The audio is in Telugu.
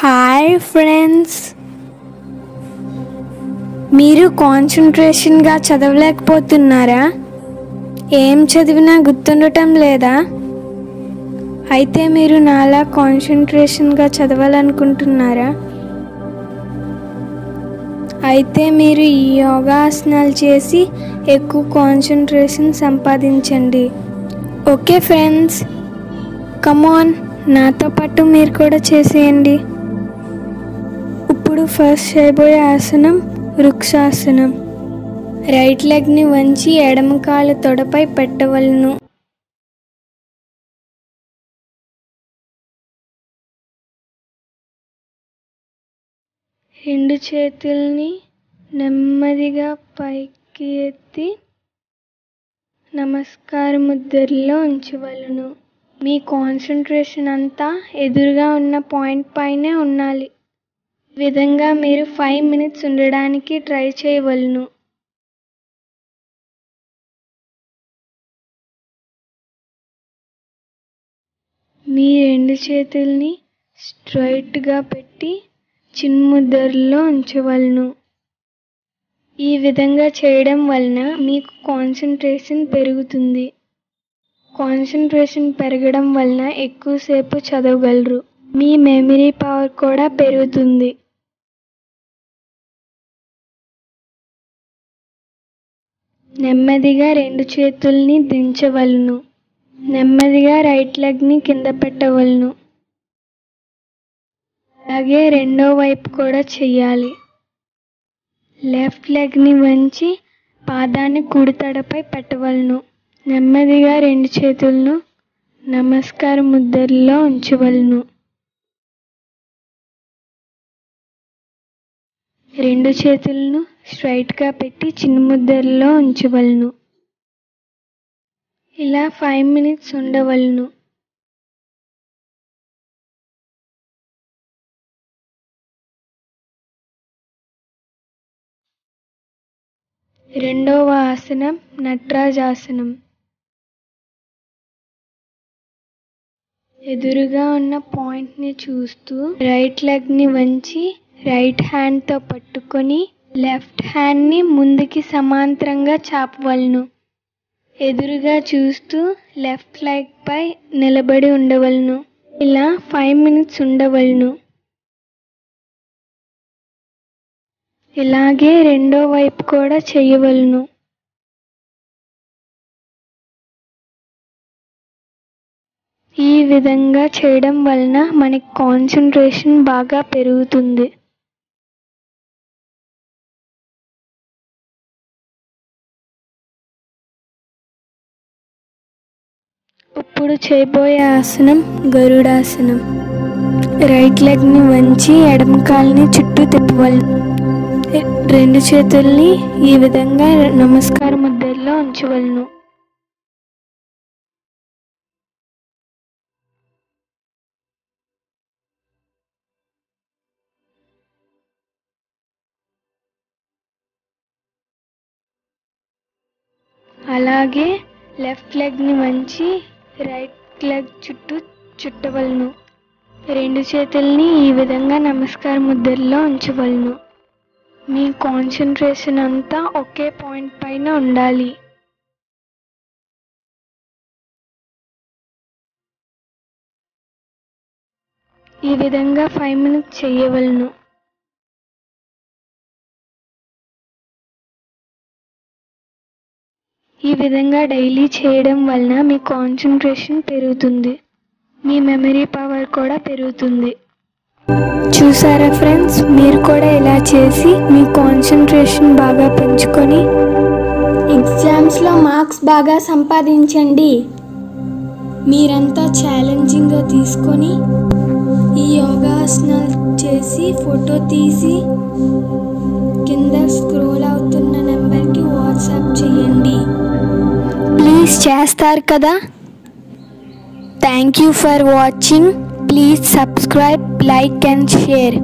హాయ్ ఫ్రెండ్స్, మీరు కాన్సంట్రేషన్గా చదవలేకపోతున్నారా? ఏం చదివినా గుర్తుండటం లేదా? అయితే మీరు నాలా కాన్సంట్రేషన్గా చదవాలనుకుంటున్నారా? అయితే మీరు ఈ యోగాసనాలు చేసి ఎక్కువ కాన్సంట్రేషన్ సంపాదించండి. ఓకే ఫ్రెండ్స్, కమాన్, నాతో పాటు మీరు కూడా చేసేయండి. ఇప్పుడు ఫస్ట్ చేయబోయే ఆసనం వృక్షాసనం. రైట్ లెగ్ని వంచి ఎడమ కాలు తొడపై పెట్టవలను. రెండు చేతుల్ని నెమ్మదిగా పైకి ఎత్తి నమస్కార ముద్రలో ఉంచవలను. మీ కాన్సంట్రేషన్ అంతా ఎదురుగా ఉన్న పాయింట్ పైనే ఉండాలి. ఈ విధంగా మీరు 5 minutes ఉండడానికి ట్రై చేయవలను. మీ రెండు చేతుల్ని స్ట్రైట్గా పెట్టి చిన్ముద్రలో ఉంచవలను. ఈ విధంగా చేయడం వలన మీకు కాన్సంట్రేషన్ పెరుగుతుంది. కాన్సంట్రేషన్ పెరగడం వలన ఎక్కువసేపు చదవగలరు. మీ మెమరీ పవర్ కూడా పెరుగుతుంది. నెమ్మదిగా రెండు చేతుల్ని దించవలను. నెమ్మదిగా రైట్ లెగ్ని కింద పెట్టవలను. అలాగే రెండో వైపు కూడా చెయ్యాలి. లెఫ్ట్ లెగ్ని వంచి పాదాన్ని కుడి తొడపై పెట్టవలను. నెమ్మదిగా రెండు చేతులను నమస్కార ముద్రలో ఉంచవలను. రెండు చేతులను స్ట్రైట్గా పెట్టి చిన్న ముద్రలో ఉంచవలను. ఇలా 5 minutes ఉండవలను. రెండవ ఆసనం నటరాజాసనం. ఎదురుగా ఉన్న పాయింట్ని చూస్తూ రైట్ లెగ్ని వంచి రైట్ హ్యాండ్తో పట్టుకొని లెఫ్ట్ హ్యాండ్ని ముందుకి సమాంతరంగా చాపవలను. ఎదురుగా చూస్తూ లెఫ్ట్ లెగ్ పై నిలబడి ఉండవలను. ఇలా 5 minutes ఉండవలను. ఇలాగే రెండో వైపు కూడా చేయవలను. ఈ విధంగా చేయడం వలన మనకి కాన్సంట్రేషన్ బాగా పెరుగుతుంది. ఇప్పుడు చేయబోయే ఆసనం గరుడాసనం. రైట్ లెగ్ని వంచి ఎడమ కాలుని చుట్టూ తిప్పవలను. రెండు చేతుల్ని ఈ విధంగా నమస్కార ముద్రలో ఉంచవలను. అలాగే లెఫ్ట్ లెగ్ని వంచి రైట్ లెగ్ చుట్టూ చుట్టవలను. రెండు చేతుల్ని ఈ విధంగా నమస్కార ముద్రలో ఉంచవలను. మీ కాన్సంట్రేషన్ అంతా ఒకే పాయింట్ పైన ఉండాలి. ఈ విధంగా 5 minutes చేయవలను. ఈ విధంగా డైలీ చేయడం వలన మీ కాన్సంట్రేషన్ పెరుగుతుంది. మీ మెమరీ పవర్ కూడా పెరుగుతుంది. చూసారా ఫ్రెండ్స్, మీరు కూడా ఇలా చేసి మీ కాన్సంట్రేషన్ బాగా పెంచుకొని ఎగ్జామ్స్లో మార్క్స్ బాగా సంపాదించండి. మీరంతా ఛాలెంజింగ్గా తీసుకొని ఈ యోగాసనాలు చేసి ఫోటో తీసి కింద స్క్రోల్ అవుతున్న నెంబర్కి వాట్సాప్ చేయండి. ప్లీజ్ చేస్తారు కదా. Thank you for watching. Please subscribe, like and share.